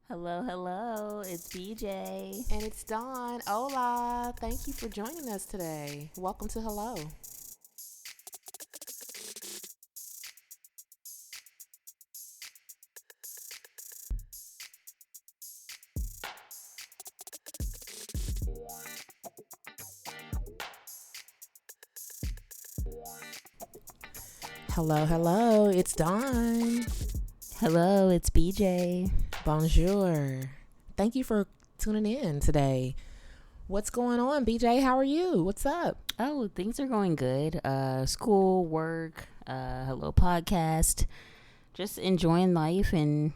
Hello, hello. It's BJ. And it's Dawn. Hola. Thank you for joining us today. Welcome to Hello. Hello, hello. It's Dawn. Hello, it's BJ. Bonjour. Thank you for tuning in today. What's going on, BJ? How are you? What's up? Oh, things are going good. School, work, hello, podcast. Just enjoying life and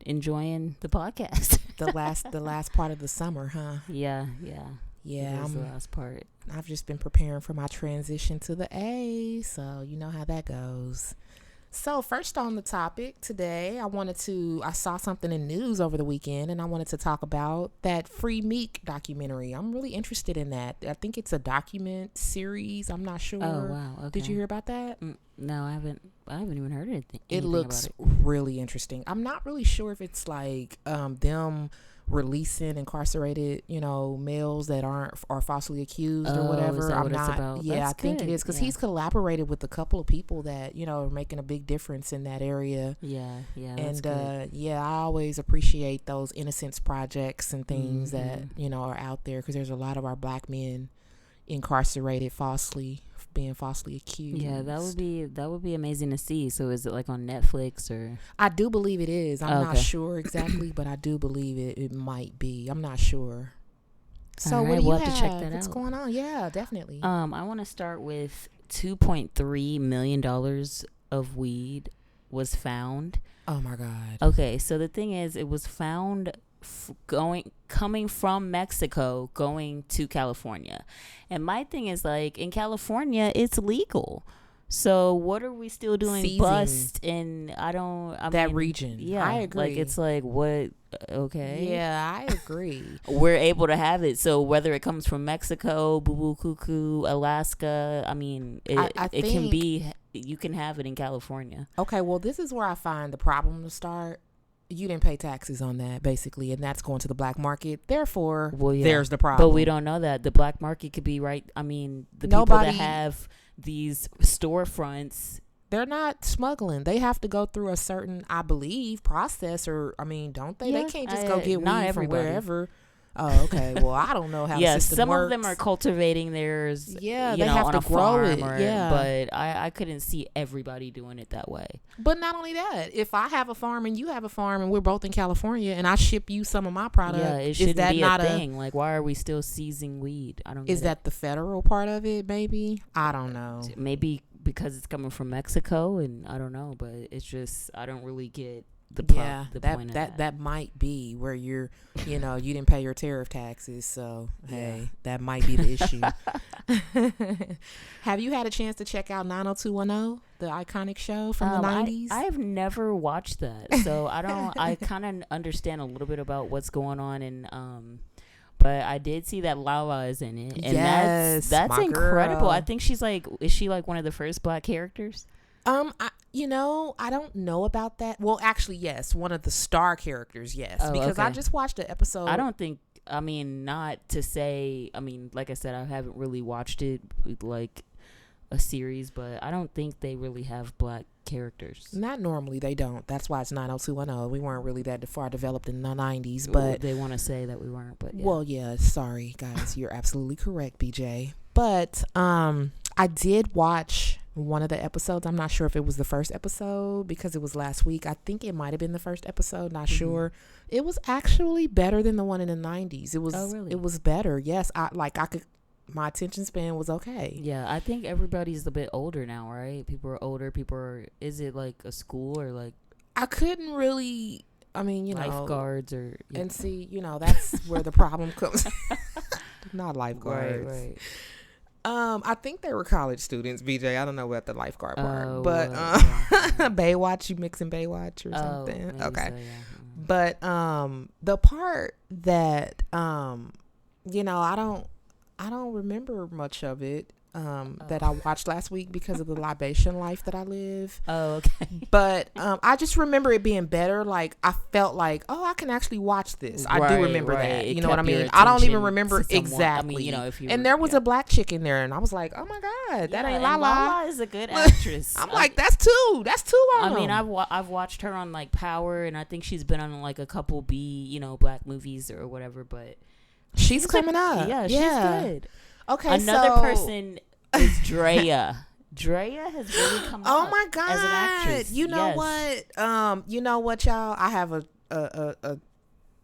enjoying the podcast. The last part of the summer, huh? Yeah. Yeah, That was the last part. I've just been preparing for my transition to the A, so you know how that goes. So first on the topic today, I saw something in news over the weekend and I wanted to talk about that freemeek documentary. I'm really interested in that. I think it's a document series. I'm not sure. Oh, wow. Okay. Did you hear about that? No, I haven't even heard anything. It looks about it. really interesting. I'm not really sure if it's like them releasing incarcerated, males that are falsely accused or whatever. Is that I'm what not. it's about? Yeah, That's I think good. it is because Yeah. he's collaborated with a couple of people that are making a big difference in that area. Yeah. And That's good. yeah, I always appreciate those innocence projects and things that Mm-hmm. are out there because there's a lot of our black men incarcerated being falsely accused. Yeah, that would be amazing to see. So is it like on Netflix or? I do believe it is. I'm not Okay. sure exactly, but I do believe it might be. I'm not sure. So All what right, do you we'll have? have to check that What's out. going on? Yeah, definitely. I want to start with $2.3 million of weed was found. Oh my God. Okay, so the thing is, it was found coming from Mexico going to California, and my thing is like in California it's legal. So what are we still doing Seizing bust in that region. Yeah, I agree. like it's like what okay. Yeah, I agree. We're able to have it. So whether it comes from Mexico, Boo Boo Cuckoo, Alaska, I mean, I it can think be, you can have it in California. okay, well, this is where I find the problem to start. You didn't pay taxes on that, basically, and that's going to the black market. Therefore, Well, yeah. there's the problem. But we don't know that. The black market could be right. I mean, the people that have these storefronts, they're not smuggling. They have to go through a certain, I believe, process. Or I mean, don't they? Yeah, They can't just go get not weed everybody. from wherever. Oh, okay. Well, I don't know how. Yeah, the system some works. of them are cultivating theirs. Yeah, you they know, have on to a grow farm it. Yeah. But I couldn't see everybody doing it that way. But not only that, if I have a farm and you have a farm and we're both in California and I ship you some of my product, Yeah, it is shouldn't that be not a thing. Like, why are we still seizing weed? I don't. Is that the federal part of it? Maybe, I don't know. Maybe because it's coming from Mexico, and I don't know, but it's just I don't really get the point of that might be where you're, you didn't pay your tariff taxes, so hey, that might be the issue. Have you had a chance to check out 90210, the iconic show from the 90s? I've never watched that, so I don't. I kind of understand a little bit about what's going on, and but I did see that Lala is in it, and yes, that's my incredible. girl. I think is she like one of the first black characters? I don't know about that. Well, actually, yes, one of the star characters, yes, because I just watched the episode. I don't think. I mean, not to say. I mean, like I said, I haven't really watched it like a series, but I don't think they really have black characters. Not normally, they don't. That's why it's 90210. We weren't really that far developed in the 90s, but they want to say that we weren't. But yeah. Well, yeah. Sorry, guys, you're absolutely correct, BJ. But I did watch one of the episodes. I'm not sure if it was the first episode because it was last week. I think it might have been the first episode. Not sure. It was actually better than the one in the 90s. It was. Oh, really? It was better. Yes, I could. My attention span was okay. Yeah, I think everybody's a bit older now, right? People are older. Is it like a school or like? I couldn't really. I mean, lifeguards or. Yeah. And see, that's where the problem comes. Not lifeguards. Right. I think they were college students, BJ. I don't know about the lifeguard part, but yeah. Baywatch, you mixing Baywatch or something? Okay, so, yeah. But the part that I don't remember much of it. that I watched last week because of the libation life that I live. Oh, okay. But I just remember it being better. Like, I felt like, oh, I can actually watch this. I do remember that. You know what I mean? I don't even remember exactly. I mean, if you and there was a black chick in there, and I was like, oh my God, that ain't Lala. Lala is a good actress. I'm like, that's two on I mean, them. I've watched her on like Power, and I think she's been on like a couple black movies or whatever, but she's coming up. Yeah, she's good. Okay, another person is Drea. Drea has really come up. Oh my God! As an actress. You know what? You know what, y'all? I have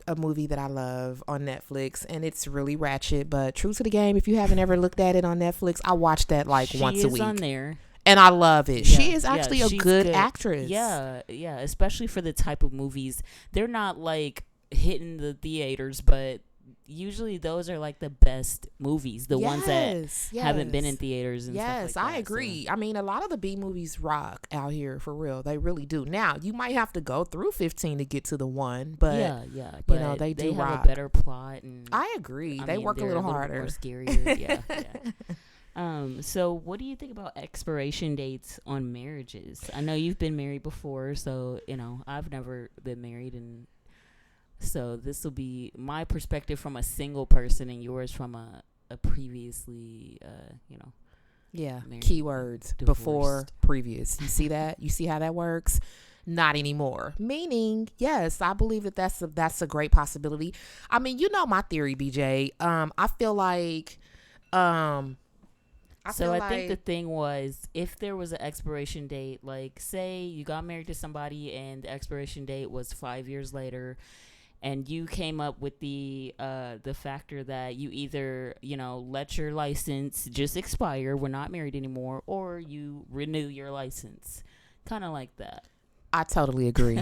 a movie that I love on Netflix, and it's really ratchet. But True to the Game. If you haven't ever looked at it on Netflix, I watch that once a week. She is on there, and I love it. Yeah, she is actually a good actress. Yeah, especially for the type of movies. They're not like hitting the theaters, but usually those are like the best movies, the ones that haven't been in theaters and stuff like that. I agree. So. I mean, a lot of the B movies rock out here, for real. They really do. Now, you might have to go through 15 to get to the one, but but you know, they do have rock. A better plot, and I agree. They work a little harder. More scarier. So what do you think about expiration dates on marriages? I know you've been married before, so you know, I've never been married, and so this will be my perspective from a single person and yours from a previously, keywords, divorced. Before, previous. You see that? You see how that works? Not anymore. Meaning, yes, I believe that that's a great possibility. I mean, you know my theory, BJ. I feel like, I think the thing was, if there was an expiration date, like say you got married to somebody and the expiration date was 5 years later, and you came up with the factor that you either, let your license just expire, we're not married anymore, or you renew your license. Kind of like that. I totally agree.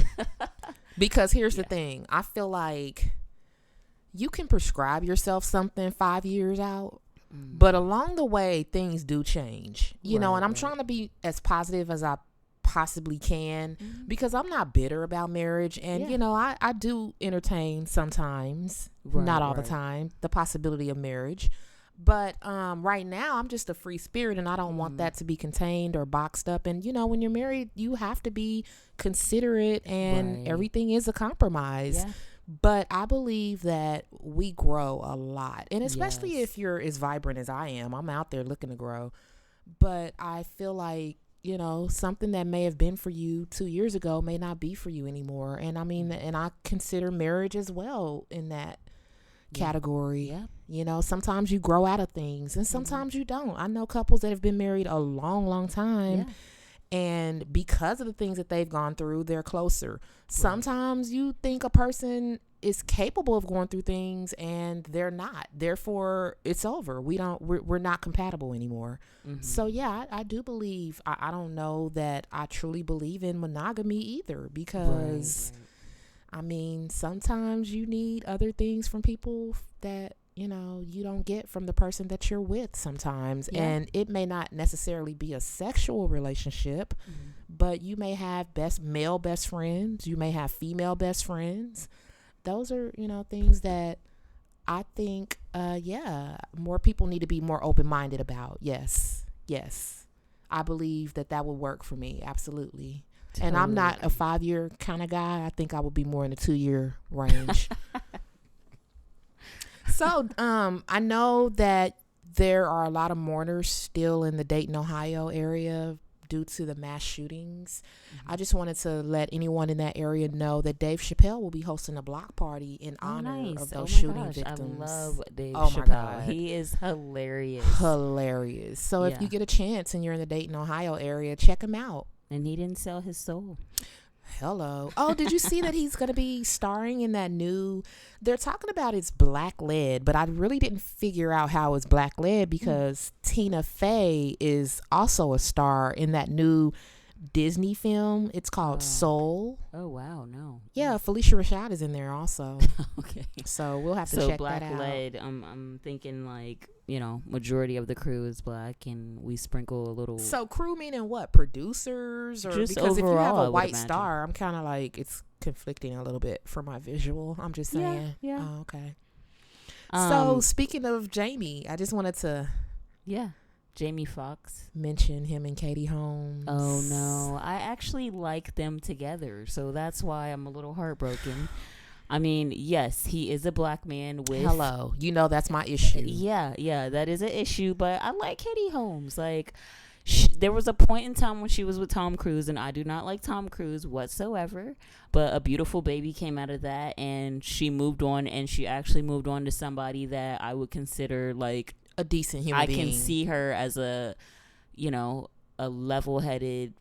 Because here's the thing. I feel like you can prescribe yourself something 5 years out, but along the way, things do change. You know, and I'm trying to be as positive as I possibly can, because I'm not bitter about marriage, and I do entertain sometimes, not all the time, the possibility of marriage, but right now I'm just a free spirit, and I don't want that to be contained or boxed up. And when you're married, you have to be considerate, and everything is a compromise. But I believe that we grow a lot, and especially if you're as vibrant as I am, I'm out there looking to grow. But I feel like something that may have been for you 2 years ago may not be for you anymore. And I mean, and I consider marriage as well in that category. Sometimes you grow out of things, and sometimes you don't. I know couples that have been married a long, long time, and because of the things that they've gone through, they're closer. Sometimes you think a person is capable of going through things and they're not. Therefore, it's over. We're not compatible anymore. So I do believe, I don't know that I truly believe in monogamy either, because I mean, sometimes you need other things from people that you don't get from the person that you're with sometimes. And it may not necessarily be a sexual relationship, but you may have male best friends, you may have female best friends. Those are things that I think more people need to be more open-minded about. Yes I believe that would work for me, absolutely. Totally. And I'm not a 5-year kind of guy. I think I would be more in the 2-year range. So, I know that there are a lot of mourners still in the Dayton, Ohio area due to the mass shootings. I just wanted to let anyone in that area know that Dave Chappelle will be hosting a block party in honor of those shooting victims. I love Dave Chappelle. My God. He is hilarious. So if you get a chance and you're in the Dayton, Ohio area, check him out. And he didn't sell his soul. Hello. Oh, did you see that he's going to be starring in that new, they're talking about it's black lead, but I really didn't figure out how it's black lead, because Tina Fey is also a star in that new Disney film. It's called Soul. Oh, wow. No. Yeah, Felicia Rashad is in there also. Okay. So we'll have to check that out. So black lead, I'm thinking like, majority of the crew is black, and we sprinkle a little. So crew meaning what? Producers? Or just because overall, if you have a white star, I'm kind of like, it's conflicting a little bit for my visual. I'm just saying. Yeah. Oh, okay. So speaking of Jamie, I just wanted to Jamie Foxx. Mention him and Katie Holmes. Oh no, I actually like them together, so that's why I'm a little heartbroken. I mean, yes, he is a black man with. Hello, you know that's my issue. Yeah, that is an issue, but I like Katie Holmes. Like, there was a point in time when she was with Tom Cruise, and I do not like Tom Cruise whatsoever. But a beautiful baby came out of that, and she moved on, and she actually moved on to somebody that I would consider like a decent human being. I can see her as a, a level-headed,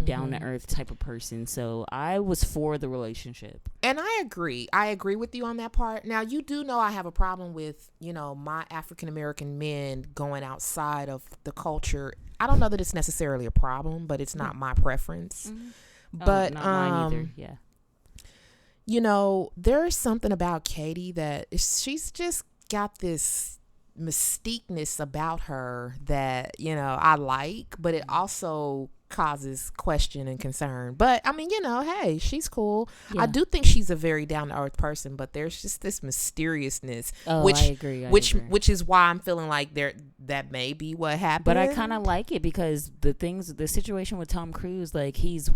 down-to-earth type of person. So I was for the relationship. And I agree with you on that part. Now, you do know I have a problem with, my African-American men going outside of the culture. I don't know that it's necessarily a problem, but it's not my preference. But not mine either. Yeah. There's something about Katie that she's just got this mystiqueness about her that, I like, but it also causes question and concern. But I mean, hey, she's cool. I do think she's a very down to earth person, but there's just this mysteriousness, which I agree. Which is why I'm feeling like that may be what happened. But I kind of like it because the situation with Tom Cruise, like he's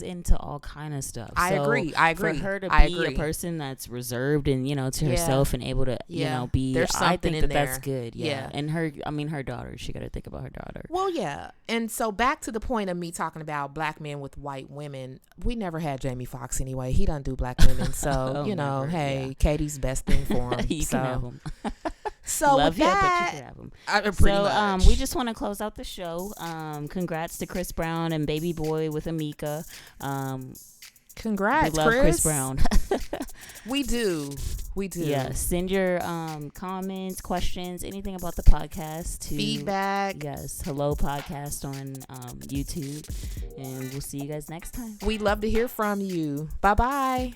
into all kind of stuff. I agree. For her to be a person that's reserved and to herself and able to be, there's something I think there. that's good. Yeah. And her daughter, she got to think about her daughter. Well, yeah. And so back to the point of me talking about black men with white women, we never had Jamie Foxx anyway. He doesn't do black women, so Katie's best thing for him. You can have him. So love with that, but you can have him. We just want to close out the show. Congrats to Chris Brown and Baby Boy with Amika. Congrats, we love Chris Brown. We do. Yeah, send your comments, questions, anything about the podcast to feedback. Yes, Hello Podcast on YouTube, and we'll see you guys next time. We'd love to hear from you. Bye-bye.